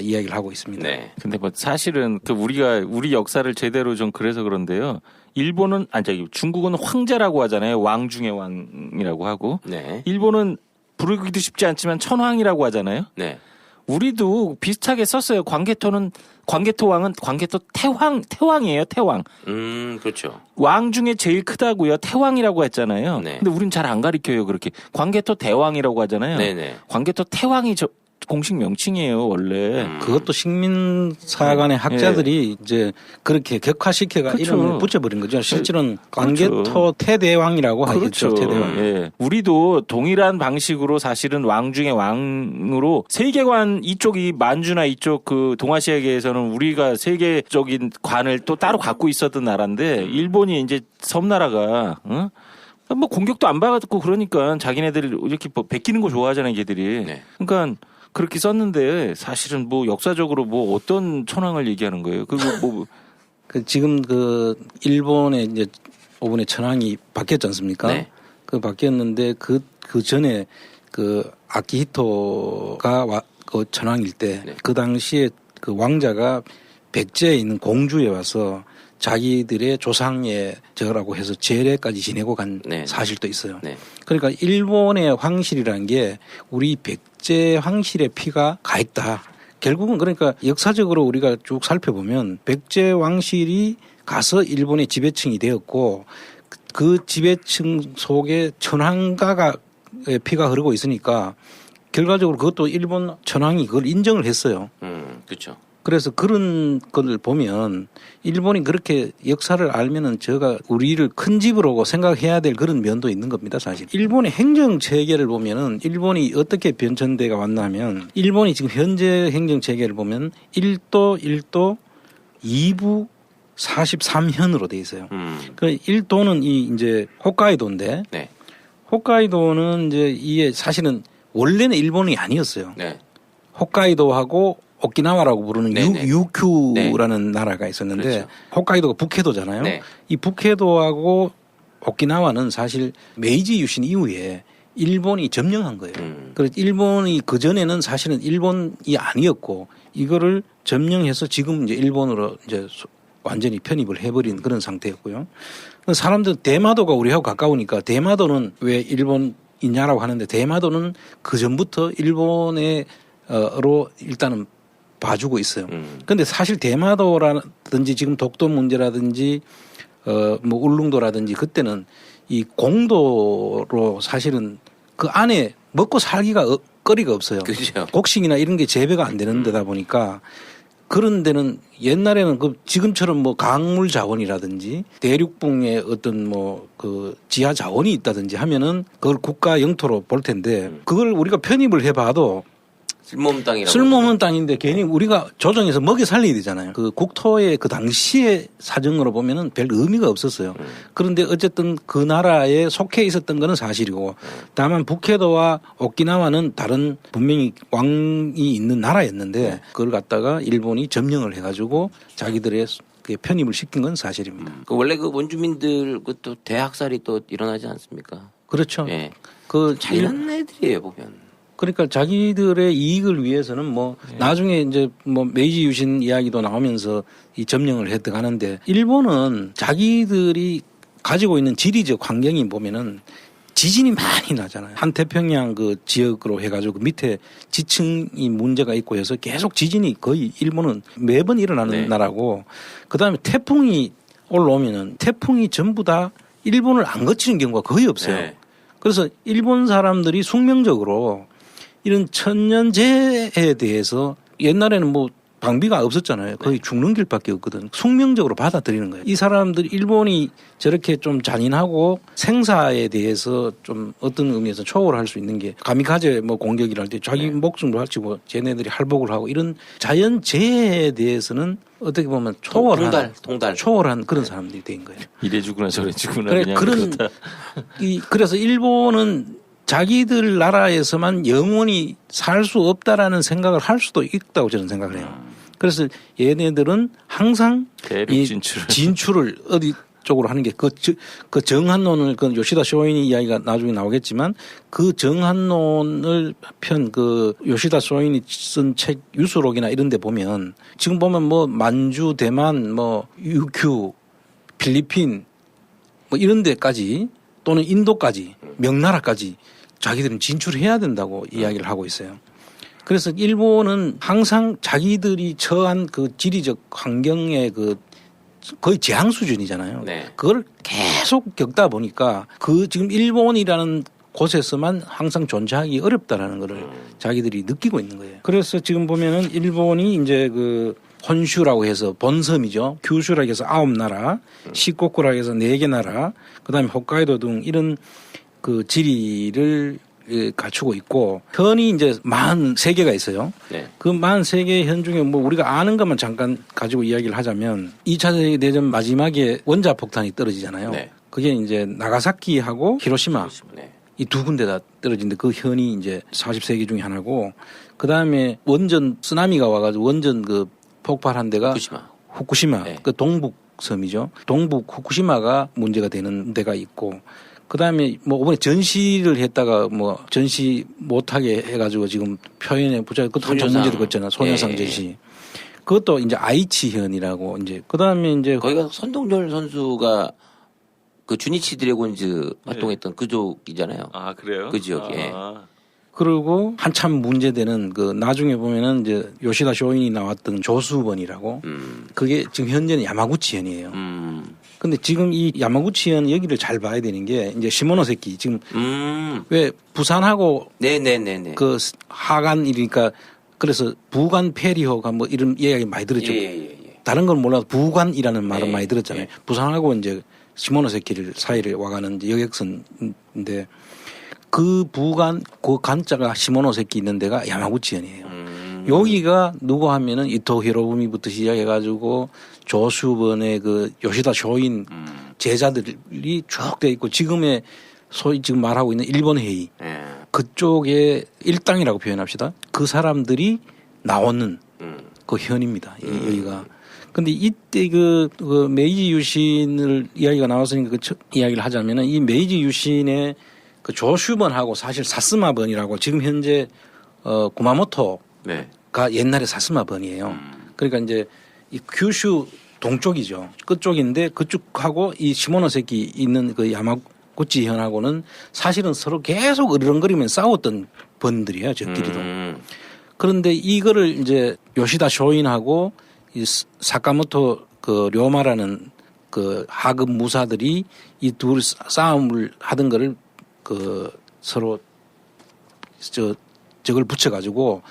이야기를 하고 있습니다. 네. 근데 뭐 사실은 그 우리 역사를 제대로 좀 그래서 그런데요. 일본은 중국은 황제라고 하잖아요. 왕 중의 왕이라고 하고. 네. 일본은 부르기도 쉽지 않지만 천황이라고 하잖아요. 네. 우리도 비슷하게 썼어요. 광개토 왕은 광개토 태왕이에요. 태왕. 그렇죠. 왕 중에 제일 크다고요. 태왕이라고 했잖아요. 네. 근데 우린 잘 안 가르쳐요. 그렇게. 광개토 대왕이라고 하잖아요. 네네. 광개토 태왕이 공식 명칭이에요, 원래. 그것도 식민사관의 학자들이 이제 그렇게 격화시켜가 그렇죠. 이름을 붙여버린 거죠. 실제로는 그렇죠. 광개토 태대왕이라고 하겠죠. 태대왕. 예. 우리도 동일한 방식으로 사실은 왕 중에 왕으로 세계관 이쪽이 만주나 이쪽 그 동아시아계에서는 우리가 세계적인 관을 또 따로 갖고 있었던 나라인데 일본이 이제 섬나라가 뭐 공격도 안 받고 그러니까 자기네들 이렇게 뭐 베끼는 거 좋아하잖아요, 걔들이. 네. 그러니까 그렇게 썼는데 사실은 뭐 역사적으로 뭐 어떤 천황을 얘기하는 거예요. 그리고 뭐 지금 그 일본의 이제 5분의 천황이 바뀌었지 않습니까? 네. 그 바뀌었는데 그 전에 그 아키히토가 그 천황일 때 그 당시에 그 왕자가 백제에 있는 공주에 와서 자기들의 조상의 저라고 해서 제례까지 지내고 간 네. 사실도 있어요. 네. 그러니까 일본의 황실이라는 게 우리 백제 황실의 피가 가 있다. 결국은 그러니까 역사적으로 우리가 쭉 살펴보면 백제 왕실이 가서 일본의 지배층이 되었고 그 지배층 속에 천황가가 피가 흐르고 있으니까 결과적으로 그것도 일본 천황이 그걸 인정을 했어요. 그렇죠. 그래서 그런 걸 보면 일본이 그렇게 역사를 알면은 저가 우리를 큰 집으로 생각해야 될 그런 면도 있는 겁니다, 사실. 일본의 행정 체계를 보면은 일본이 어떻게 변천대가 왔냐면 일본이 지금 현재 행정 체계를 보면 1도 2부 43현으로 돼 있어요. 그 1도는 이제 홋카이도인데 네. 홋카이도는 이제 이게 사실은 원래는 일본이 아니었어요. 네. 홋카이도하고 오키나와라고 부르는 네네. 유큐라는 나라가 있었는데 그렇죠. 홋카이도가 북해도잖아요. 네. 이 북해도하고 오키나와는 사실 메이지 유신 이후에 일본이 점령한 거예요. 그래서 일본이 그 전에는 사실은 일본이 아니었고 이거를 점령해서 지금 이제 일본으로 이제 완전히 편입을 해버린 그런 상태였고요. 사람들 대마도가 우리하고 가까우니까 대마도는 왜 일본이냐라고 하는데 대마도는 그 전부터 일본으로 일단은 봐주고 있어요. 그런데 사실 대마도라든지 지금 독도 문제라든지 뭐 울릉도라든지 그때는 이 공도로 사실은 그 안에 먹고 살기가 거리가 없어요. 그렇죠. 곡식이나 이런 게 재배가 안 되는 데다 보니까 그런 데는 옛날에는 그 지금처럼 뭐 강물 자원이라든지 대륙붕에 어떤 뭐 그 지하 자원이 있다든지 하면은 그걸 국가 영토로 볼 텐데 그걸 우리가 편입을 해봐도 쓸모없는 땅이라고. 쓸모없는 땅인데 괜히 우리가 조정해서 먹여 살려야 되잖아요. 그 국토의 그 당시의 사정으로 보면은 별 의미가 없었어요. 그런데 어쨌든 그 나라에 속해 있었던 거는 사실이고 다만 북해도와 오키나와는 다른 분명히 왕이 있는 나라였는데 그걸 갖다가 일본이 점령을 해가지고 자기들의 편입을 시킨 건 사실입니다. 원래 그 원주민들 또 대학살이 또 일어나지 않습니까? 그렇죠. 예. 그 잘난 애들이에요 보면. 그러니까 자기들의 이익을 위해서는 뭐 나중에 이제 뭐 메이지 유신 이야기도 나오면서 이 점령을 했다 하는데 일본은 자기들이 가지고 있는 지리적 환경이 보면은 지진이 많이 나잖아요. 한 태평양 그 지역으로 해가지고 그 밑에 지층이 문제가 있고 해서 계속 지진이 거의 일본은 매번 일어나는 나라고 그다음에 태풍이 올라오면은 태풍이 전부 다 일본을 안 거치는 경우가 거의 없어요. 네. 그래서 일본 사람들이 숙명적으로 이런 천년재해에 대해서 옛날에는 뭐 방비가 없었잖아요. 거의 죽는 길밖에 없거든. 숙명적으로 받아들이는 거예요. 이 사람들 일본이 저렇게 좀 잔인하고 생사에 대해서 좀 어떤 의미에서 초월할 수 있는 게 가미카제 뭐 공격이라 할 때 자기 목숨도 바치고 쟤네들이 할복을 하고 이런 자연재해에 대해서는 어떻게 보면 초월한 그런 사람들이 된 거예요. 이래 주구나 저래 주구나 그래, 그냥 그런 그렇다. 그래서 일본은 자기들 나라에서만 영원히 살 수 없다라는 생각을 할 수도 있다고 저는 생각을 해요. 그래서 얘네들은 항상 대륙 이 진출을 어디 쪽으로 하는 게 그 정한론을 그 요시다 쇼인이 이야기가 나중에 나오겠지만 그 정한론을 편 그 요시다 쇼인이 쓴 책 유수록이나 이런 데 보면 지금 보면 뭐 만주, 대만, 뭐 유큐, 필리핀 뭐 이런 데까지 또는 인도까지 명나라까지 자기들은 진출해야 된다고 이야기를 하고 있어요. 그래서 일본은 항상 자기들이 처한 그 지리적 환경의 그 거의 재앙 수준이잖아요. 네. 그걸 계속 겪다 보니까 그 지금 일본이라는 곳에서만 항상 존재하기 어렵다라는 거를 자기들이 느끼고 있는 거예요. 그래서 지금 보면은 일본이 이제 그 혼슈라고 해서 본섬이죠. 규슈라고 해서 9나라, 시코쿠라고 해서 4개 나라, 그다음에 홋카이도 등 이런 그 지리를 갖추고 있고 현이 이제 43개가 있어요. 네. 그 43개의 현 중에 뭐 우리가 아는 것만 잠깐 가지고 이야기를 하자면 2차 세계대전 마지막에 원자폭탄이 떨어지잖아요. 네. 그게 이제 나가사키하고 히로시마 네. 이 두 군데다 떨어진데 그 현이 이제 43개 중에 하나고 그다음에 원전 쓰나미가 와가지고 원전 그 폭발한 데가 후쿠시마 네. 그 동북 섬이죠. 동북 후쿠시마가 문제가 되는 데가 있고 그다음에 뭐 이번에 전시를 했다가 뭐 전시 못하게 해가지고 지금 표현에 부자 그것도 한참 문제도 있잖아. 소녀상 전시. 그것도 이제 아이치현이라고 이제 그다음에 이제 거기가 선동열 선수가 그 주니치 드래곤즈 활동했던 그쪽이잖아요. 아 그래요? 그 지역에. 그리고 한참 문제되는 그 나중에 보면은 이제 요시다 쇼인이 나왔던 조수번이라고 그게 지금 현재는 야마구치현이에요. 근데 지금 이 야마구치현 여기를 잘 봐야 되는 게 이제 시모노세키 지금 왜 부산하고 네네네네. 그 하간이니까 그래서 부관 페리호가 뭐 이런 이야기 많이 들었죠. 예. 다른 건 몰라도 부관이라는 말은 네. 많이 들었잖아요. 네. 부산하고 이제 시모노세키를 사이를 와가는 이제 여객선인데 그 부관 그 간자가 시모노세키 있는 데가 야마구치현이에요. 여기가 누구 하면은 이토 히로부미부터 시작해가지고 조수번의 그 요시다 쇼인 제자들이 쭉 돼 있고 지금의 소위 지금 말하고 있는 일본 회의 예. 그쪽의 일당이라고 표현합시다. 그 사람들이 나오는 그 현입니다. 여기가. 근데 이때 그 메이지 유신을 이야기가 나왔으니까 그 이야기를 하자면은 이 메이지 유신의 그 조슈번하고 사실 사스마번이라고 지금 현재 구마모토가 네. 옛날에 사스마번이에요. 그러니까 이제 이 규슈 동쪽이죠. 끝쪽인데 그쪽하고 이 시모노세키 있는 그 야마구치 현하고는 사실은 서로 계속 으르렁거리면 싸웠던 번들이에요. 저끼리도. 그런데 이거를 이제 요시다 쇼인하고 이 사카모토 그 료마라는 그 하급 무사들이 이 둘 싸움을 하던 거를 그 서로 저걸 붙여가지고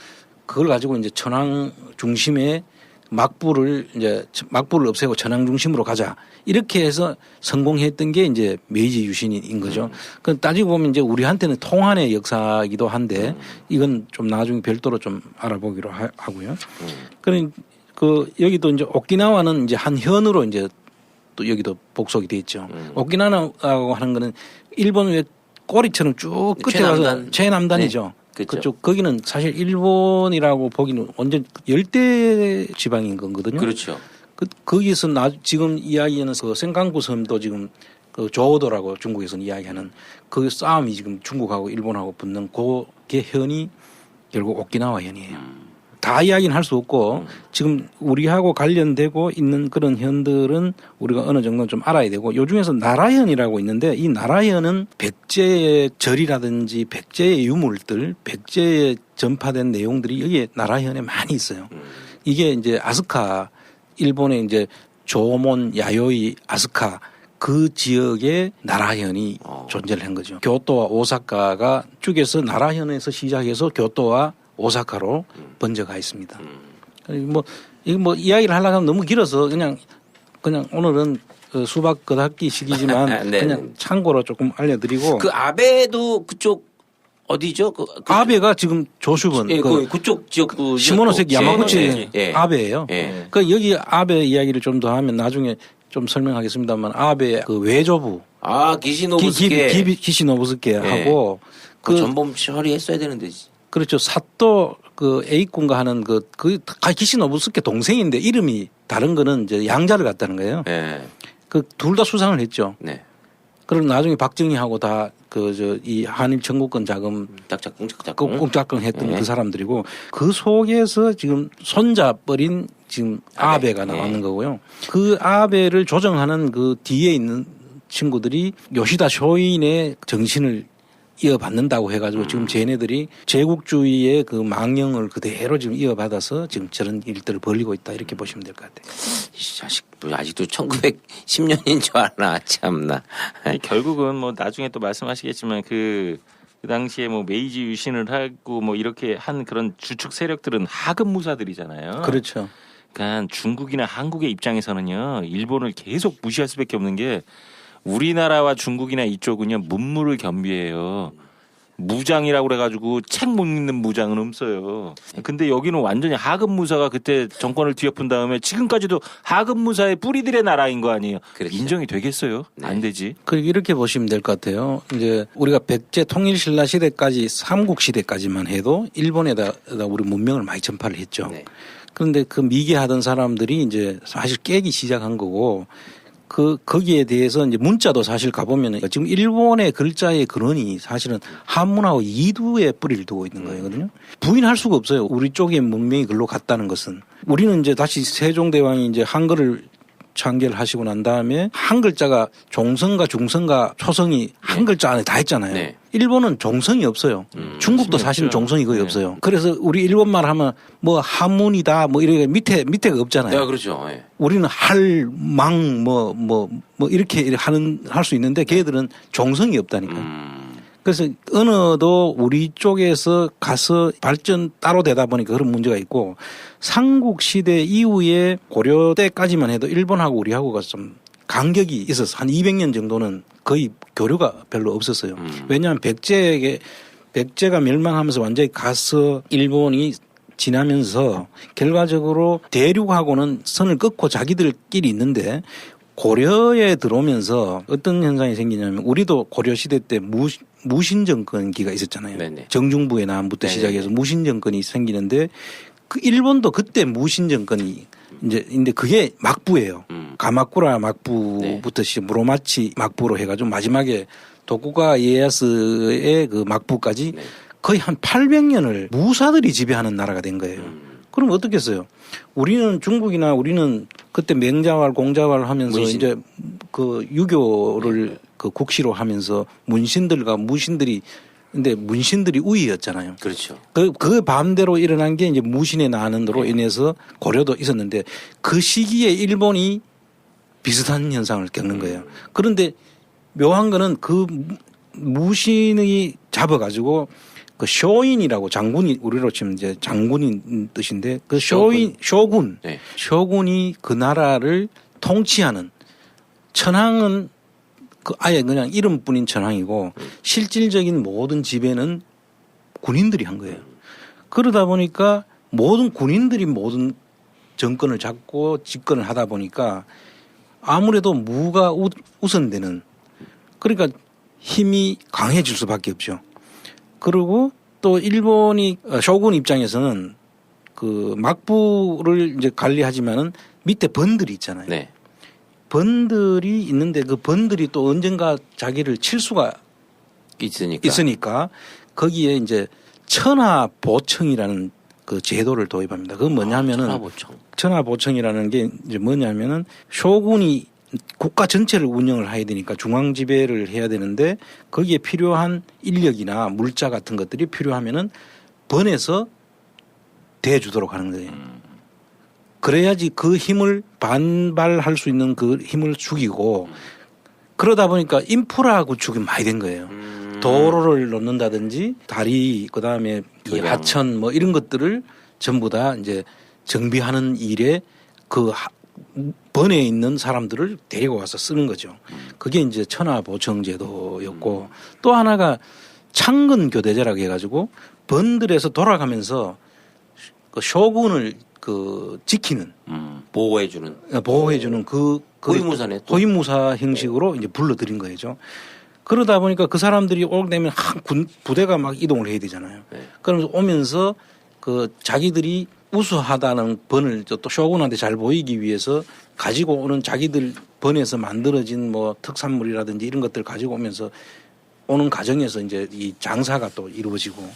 그걸 가지고 이제 천황 중심에 막부를 없애고 천황 중심으로 가자. 이렇게 해서 성공했던 게 이제 메이지 유신인 거죠. 그 따지고 보면 이제 우리한테는 통한의 역사이기도 한데 이건 좀 나중에 별도로 좀 알아보기로 하고요. 그 여기도 이제 오키나와는 이제 한 현으로 이제 또 여기도 복속이 돼 있죠. 오키나와라고 하는 거는 일본 왜 꼬리처럼 쭉 끝에 가서 최남단이죠. 네. 그쪽 거기는 사실 일본이라고 보기는 완전 열대 지방인 거거든요. 그렇죠. 거기서 지금 이야기하는 그 생강구 섬도 지금 그 조오도라고 중국에서는 이야기하는 그 싸움이 지금 중국하고 일본하고 붙는 그게 현이 결국 오키나와 현이에요. 다 이야기는 할 수 없고 지금 우리하고 관련되고 있는 그런 현들은 우리가 어느 정도는 좀 알아야 되고 요 중에서 나라현이라고 있는데 이 나라현은 백제의 절이라든지 백제의 유물들, 백제에 전파된 내용들이 여기에 나라현에 많이 있어요. 이게 이제 아스카 일본의 이제 조몬, 야요이, 아스카 그 지역에 나라현이 존재를 한 거죠. 교토와 오사카가 쭉에서 나라현에서 시작해서 교토와 오사카로 번져가 있습니다. 이거 뭐 이야기를 하려고 하면 너무 길어서 그냥 오늘은 그 수박 겉핥기 시기지만 네. 그냥 참고로 조금 알려드리고. 그 아베도 그쪽 어디죠? 아베가 지금 조슈번. 예, 그쪽 지역구. 시모노세키 야마구치 예. 아베예요. 예. 그 여기 아베 이야기를 좀 더 하면 나중에 좀 설명하겠습니다만 아베 그 외조부. 기시노부스케. 기시노부스케하고 그 전범 처리했어야 되는데. 그렇죠. 사또 그 A군가 하는 그 기시노부스케 동생인데 이름이 다른 거는 이제 양자를 갔다는 거예요. 네. 그 둘 다 수상을 했죠. 네. 그리고 나중에 박정희하고 다 이 한일 청구권 자금 꽁짝꽁 했던 네. 그 사람들이고 그 속에서 지금 손자뻘인 지금 아베가 나왔는 거고요. 그 아베를 조정하는 그 뒤에 있는 친구들이 요시다 쇼인의 정신을 이어받는다고 해가지고 지금 쟤네들이 제국주의의 그 망령을 그대로 지금 이어받아서 지금 저런 일들을 벌이고 있다 이렇게 보시면 될 것 같아요. 이 자식 아직도 1910년인 줄 알아 참나. 아니, 결국은 뭐 나중에 또 말씀하시겠지만 그 당시에 뭐 메이지 유신을 하고 뭐 이렇게 한 그런 주축 세력들은 하급 무사들이잖아요. 그렇죠. 그러니까 중국이나 한국의 입장에서는요 일본을 계속 무시할 수밖에 없는 게 우리나라와 중국이나 이쪽은요 문무를 겸비해요. 무장이라고 그래가지고 책 못 읽는 무장은 없어요. 근데 여기는 완전히 하급 무사가 그때 정권을 뒤엎은 다음에 지금까지도 하급 무사의 뿌리들의 나라인 거 아니에요. 그렇죠. 인정이 되겠어요? 네. 안 되지. 이렇게 보시면 될 것 같아요. 이제 우리가 백제 통일신라 시대까지 삼국 시대까지만 해도 일본에다 우리 문명을 많이 전파를 했죠. 네. 그런데 그 미개하던 사람들이 이제 사실 깨기 시작한 거고 거기에 대해서 이제 문자도 사실 가보면은 지금 일본의 글자의 근원이 사실은 한문하고 이두에 뿌리를 두고 있는 거거든요. 부인할 수가 없어요. 우리 쪽의 문명이 글로 갔다는 것은. 우리는 이제 다시 세종대왕이 이제 한글을 창결하시고 난 다음에 한 글자가 종성과 중성과 초성이 한 글자 안에 다 있잖아요. 네. 일본은 종성이 없어요. 중국도 사실은 종성이 거의 없어요. 그래서 우리 일본말 하면 뭐 한문이다 뭐 이렇게 밑에가 없잖아요. 네, 그렇죠. 네. 우리는 할, 망, 이렇게 할 수 있는데 걔들은 종성이 없다니까요. 그래서 언어도 우리 쪽에서 가서 발전 따로 되다 보니까 그런 문제가 있고 삼국시대 이후에 고려 때까지만 해도 일본하고 우리하고가 좀 간격이 있어서 한 200년 정도는 거의 교류가 별로 없었어요. 왜냐하면 백제가 멸망하면서 완전히 가서 일본이 지나면서 결과적으로 대륙하고는 선을 끊고 자기들끼리 있는데 고려에 들어오면서 어떤 현상이 생기냐면 우리도 고려시대 때 무신정권기가 있었잖아요. 네네. 정중부의 남부터 네네. 시작해서 무신정권이 생기는데 그 일본도 그때 무신정권이 근데 그게 막부예요. 가마쿠라 막부부터 시작 무로마치 막부로 해가지고 마지막에 도쿠가 이에야스의 그 막부까지 네. 거의 한 800년을 무사들이 지배하는 나라가 된 거예요. 그럼 어떻겠어요? 우리는 중국이나 우리는 그때 맹자왈 공자왈 하면서 문신. 이제 그 유교를 그 국시로 하면서 문신들과 무신들이 근데 문신들이 우위였잖아요. 그렇죠. 그 반대로 일어난 게 이제 무신의 난으로 인해서 고려도 있었는데 그 시기에 일본이 비슷한 현상을 겪는 거예요. 그런데 묘한 거는 그 무신이 잡아가지고 그 쇼인이라고 장군이 우리로 치면 이제 장군인 뜻인데 그 쇼군 네. 쇼군이 그 나라를 통치하는 천황은 그 아예 그냥 이름뿐인 천황이고 실질적인 모든 지배는 군인들이 한 거예요. 그러다 보니까 모든 군인들이 모든 정권을 잡고 집권을 하다 보니까 아무래도 무가 우선되는 그러니까 힘이 강해질 수밖에 없죠. 그리고 또 일본이 쇼군 입장에서는 그 막부를 이제 관리하지만은 밑에 번들이 있잖아요. 네. 번들이 있는데 그 번들이 또 언젠가 자기를 칠 수가 있으니까 거기에 이제 천하보청이라는 그 제도를 도입합니다. 그건 뭐냐면은 천하보청이라는 게 이제 뭐냐면은 쇼군이 국가 전체를 운영을 해야 되니까 중앙 지배를 해야 되는데 거기에 필요한 인력이나 물자 같은 것들이 필요하면은 번에서 대주도록 하는 거예요. 그래야지 그 힘을 반발할 수 있는 그 힘을 죽이고 그러다 보니까 인프라 구축이 많이 된 거예요. 도로를 놓는다든지 다리 그다음에 이 하천 뭐 이런 것들을 전부 다 이제 정비하는 일에 그 번에 있는 사람들을 데리고 와서 쓰는 거죠. 그게 이제 천하보청제도였고 또 하나가 창건교대제라고 해가지고 번들에서 돌아가면서 그 쇼군을 그 지키는 보호해주는 그 호위무사네. 호위무사 형식으로 이제 불러들인 거죠. 그러다 보니까 그 사람들이 오게 되면 한 부대가 막 이동을 해야 되잖아요. 네. 그러면서 오면서 그 자기들이 우수하다는 번을 또 쇼군한테 잘 보이기 위해서 가지고 오는 자기들 번에서 만들어진 뭐 특산물이라든지 이런 것들 가지고 오면서 오는 과정에서 이제 이 장사가 또 이루어지고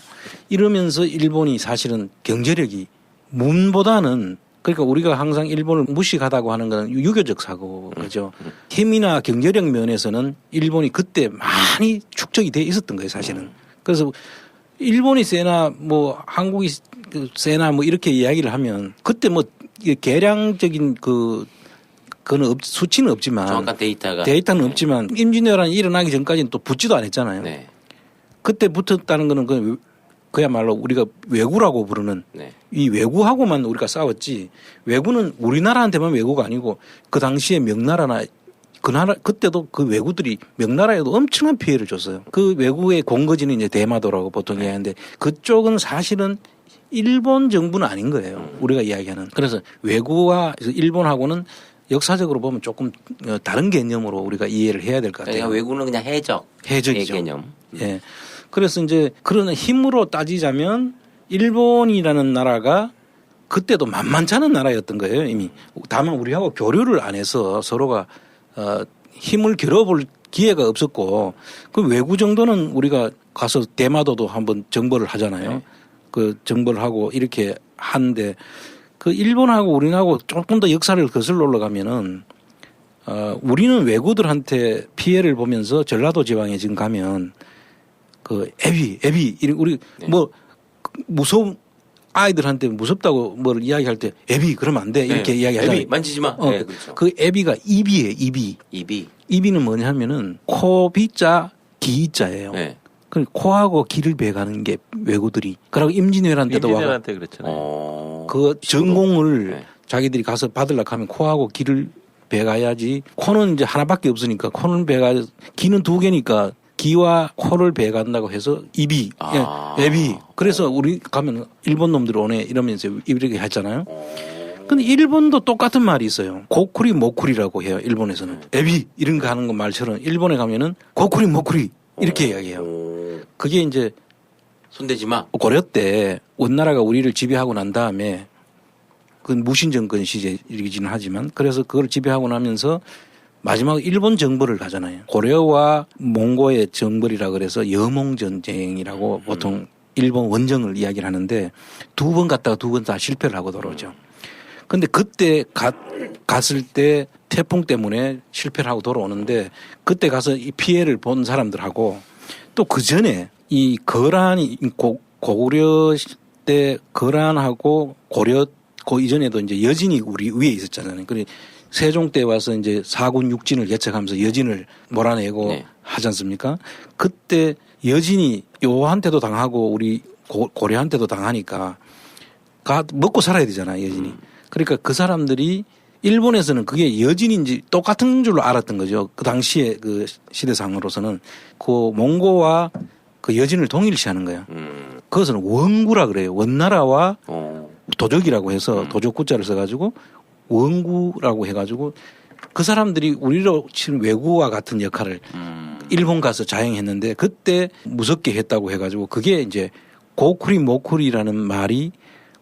이러면서 일본이 사실은 경제력이 문보다는 그러니까 우리가 항상 일본을 무식하다고 하는 건 유교적 사고죠. 힘이나 경제력 면에서는 일본이 그때 많이 축적이 돼 있었던 거예요, 사실은. 그래서 일본이 세나 뭐 한국이 세나 뭐 이렇게 이야기를 하면 그때 뭐 계량적인 그거는 수치는 없지만 정확한 데이터는 없지만 임진왜란이 일어나기 전까지는 또 붙지도 않았잖아요. 네. 그때 붙었다는 거는 그야말로 우리가 왜구라고 부르는 네. 이 왜구하고만 우리가 싸웠지 왜구는 우리나라한테만 왜구가 아니고 그 당시에 명나라나 그 나라 그때도 그 왜구들이 명나라에도 엄청난 피해를 줬어요. 그 왜구의 공거지는 이제 대마도라고 보통 이야기하는데 그쪽은 사실은 일본 정부는 아닌 거예요. 우리가 이야기하는. 그래서 왜구와 일본하고는 역사적으로 보면 조금 다른 개념으로 우리가 이해를 해야 될 것 같아요. 그러니까 외국은 그냥 해적이죠. 개념. 예. 그래서 이제 그런 힘으로 따지자면 일본이라는 나라가 그때도 만만치 않은 나라였던 거예요, 이미. 다만 우리하고 교류를 안 해서 서로가 힘을 겨뤄볼 기회가 없었고 그 외구 정도는 우리가 가서 대마도도 한번 정벌을 하잖아요. 네. 그 정벌을 하고 이렇게 하는데 그 일본하고 우리하고 조금 더 역사를 거슬러 올라가면은 우리는 외구들한테 피해를 보면서 전라도 지방에 지금 가면 그 애비 우리 네. 뭐 무서운 아이들한테 무섭다고 뭘 이야기할 때 애비 그러면 안 돼 이렇게 네. 이야기하잖아요. 애비 만지지 마. 네, 그렇죠. 그 애비가 입이에요. 입이는 뭐냐면은 코비자 기자예요. 네. 그 코하고 기를 베가는 게 외구들이. 그리고 임진왜란 때도 와가 임진왜란 때 그랬잖아요. 그 전공을 네. 자기들이 가서 받으려고 하면 코하고 기를 베가야지. 코는 이제 하나밖에 없으니까 코는 베가 기는 두 개니까 기와 코를 베간다고 해서 입이 애비. 그래서 우리 가면 일본 놈들 오네 이러면서 이렇게 하잖아요. 근데 일본도 똑같은 말이 있어요. 고쿠리 모쿠리라고 해요. 일본에서는 애비 이런 거 하는 거 말처럼 일본에 가면은 고쿠리 모쿠리 이렇게 이야기해요. 그게 이제 손대지 마. 고려 때 원나라가 우리를 지배하고 난 다음에 그 무신 정권 시절이기는 하지만 그래서 그걸 지배하고 나면서 마지막 일본 정벌을 가잖아요. 고려와 몽고의 정벌이라 그래서 여몽 전쟁이라고 보통 일본 원정을 이야기를 하는데 2번 갔다가 2번 다 실패를 하고 돌아오죠. 근데 그때 갔을 때 태풍 때문에 실패를 하고 돌아오는데 그때 가서 이 피해를 본 사람들하고 또 그 전에 이 거란이 고구려 때 거란하고 고려 그 이전에도 이제 여진이 우리 위에 있었잖아요. 그래 세종 때 와서 이제 4군 6진을 개척하면서 여진을 몰아내고 네. 하지 않습니까? 그때 여진이 요한테도 당하고 우리 고려한테도 당하니까 먹고 살아야 되잖아요, 여진이. 그러니까 그 사람들이 일본에서는 그게 여진인지 똑같은 줄로 알았던 거죠. 그 당시에 그 시대상으로서는 그 몽고와 그 여진을 동일시하는 거예요. 그것은 원구라 그래요. 원나라와 도적이라고 해서 도적구자를 써가지고 원구라고 해가지고 그 사람들이 우리로 치는 외구와 같은 역할을 일본 가서 자행했는데 그때 무섭게 했다고 해가지고 그게 이제 고쿠리 모쿠리라는 말이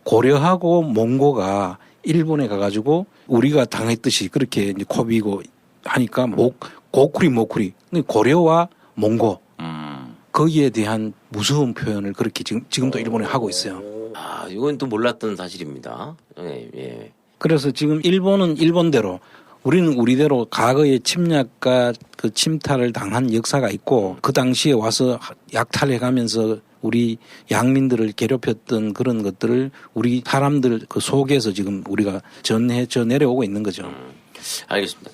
고려하고 몽고가 일본에 가가지고 우리가 당했듯이 그렇게 이제 코비고 하니까 고쿠리 모쿠리 고려와 몽고 거기에 대한 무서운 표현을 그렇게 지금도 일본에 하고 있어요. 아, 이건 또 몰랐던 사실입니다. 예, 예. 그래서 지금 일본은 일본대로 우리는 우리대로 과거의 침략과 그 침탈을 당한 역사가 있고 그 당시에 와서 약탈해가면서 우리 양민들을 괴롭혔던 그런 것들을 우리 사람들 그 속에서 지금 우리가 전해져 내려오고 있는 거죠. 알겠습니다.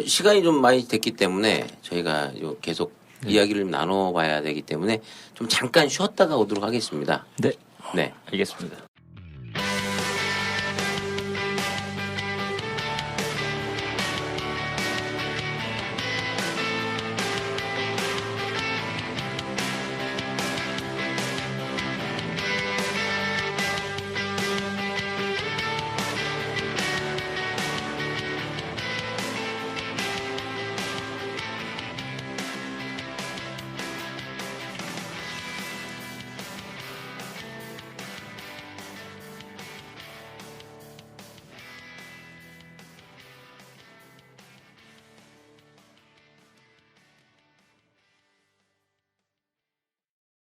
시간이 좀 많이 됐기 때문에 저희가 계속 이야기를 나눠봐야 되기 때문에 좀 잠깐 쉬었다가 오도록 하겠습니다. 네. 네. 알겠습니다.